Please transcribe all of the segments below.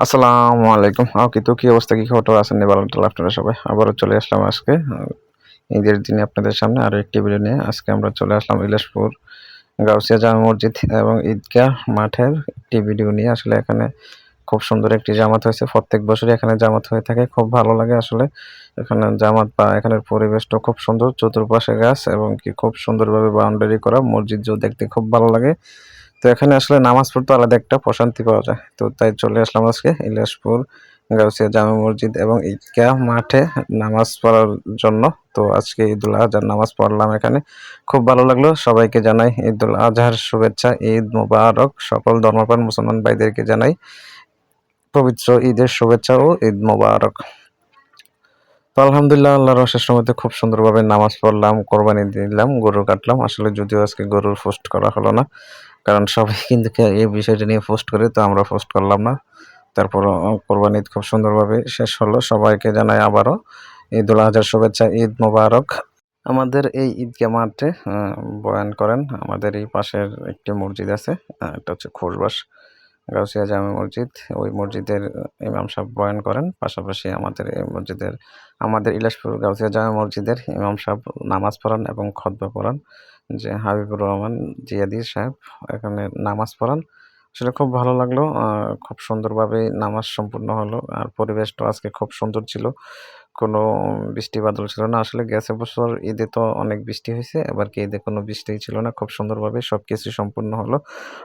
আসসালামু আলাইকুম। তো কি অবস্থা, কি খবর আছেন? ভালো তো আপনারা সবাই। আবারও চলে আসলাম আজকে ঈদের দিনে আপনাদের সামনে আরো একটি ভিডিও নিয়ে। আজকে আমরা চলে আসলাম ইলাসপুর গাউসিয়া জামে মসজিদ এবং ঈদগাহ মাঠের একটি ভিডিও নিয়ে। আসলে এখানে খুব সুন্দর একটি জামাত হয়েছে। প্রত্যেক বছরই এখানে জামাত হয়ে থাকে। খুব ভালো লাগে আসলে এখানে জামাত বা এখানের পরিবেশটা খুব সুন্দর। চতুর্পাশে গাছ এবং কি খুব সুন্দরভাবে বাউন্ডারি করা। মসজিদও দেখতে খুব ভালো লাগে। তো এখানে আসলে নামাজ পড়তে আলাদা একটা প্রশান্তি পাওয়া যায়। তো তাই চলে আসলাম আজকে ইলিয়াসপুর গাউসিয়া জামে মসজিদ এবং ঈদগাহ মাঠে নামাজ পড়ার জন্য। তো আজকে ঈদুল আজহার নামাজ পড়লাম এখানে। খুব ভালো লাগলো। সবাইকে জানাই ঈদুল আজহার শুভেচ্ছা। ঈদ মোবারক। সকল ধর্মপ্রাণ মুসলমান ভাইদেরকে জানাই পবিত্র ঈদের শুভেচ্ছা ও ঈদ মোবারক। তো আলহামদুলিল্লাহ আল্লাহর অশেষ রহমতে খুব সুন্দরভাবে নামাজ পড়লাম, কোরবানি দিলাম, গরু কাটলাম। আসলে যদিও আজকে গরুর পোস্ট করা হলো না, কারণ সবাই কিন্তু এই বিষয়টা নিয়ে পোস্ট করে, তো আমরা পোস্ট করলাম না। তারপরও কোরবানি ঈদ খুব সুন্দরভাবে শেষ হলো। সবাইকে জানাই আবারও ঈদুল আজহার শুভেচ্ছা, ঈদ মোবারক। আমাদের এই ঈদগাহ মাঠে বয়ান করেন আমাদের এই পাশের একটি মসজিদ আছে, এটা হচ্ছে খোশবাস গাউসিয়া জামে মসজিদ। ওই মসজিদের ইমাম সাহেব বয়ান করেন। পাশাপাশি আমাদের এই মসজিদের, আমাদের ইলাসপুর গাউসিয়া জামে মসজিদের ইমাম সাহেব নামাজ পড়ান এবং খুতবা পড়ান, যে হাবিবুর রহমান জিয়াদি সাহেব এখানে নামাজ পড়ান। আসলে খুব ভালো লাগলো। খুব সুন্দরভাবে নামাজ সম্পূর্ণ হলো। আর পরিবেশটা আজকে খুব সুন্দর ছিল। কোনো বৃষ্টি বাদল ছিল না। আসলে গেছে বছর ঈদে তো অনেক বৃষ্টি হয়েছে। এবার কি ঈদে কোনো বৃষ্টিই ছিল না। খুব সুন্দরভাবে সবকিছু সম্পূর্ণ হলো।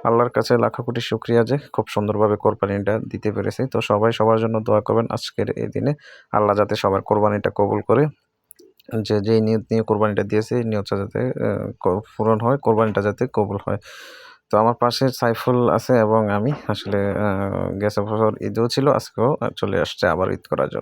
আল্লাহর কাছে লাখো কোটি শুকরিয়া যে খুব সুন্দরভাবে কোরবানিটা দিতে পেরেছি। তো সবাই সবার জন্য দোয়া করবেন আজকের এই দিনে। আল্লাহ যাতে সবার কোরবানিটা কবুল করে। যেই নিয়ত নিয়ে কোরবানিটা দিয়েছে, এই নিয়তটা যাতে পূরণ হয়, কোরবানিটা যাতে কবুল হয়। তো আমার পাশে সাইফুল আছে এবং আমি আসলে গেছে বছর ঈদও ছিল, আজকেও চলে আসছে আবার ঈদ করার জন্য।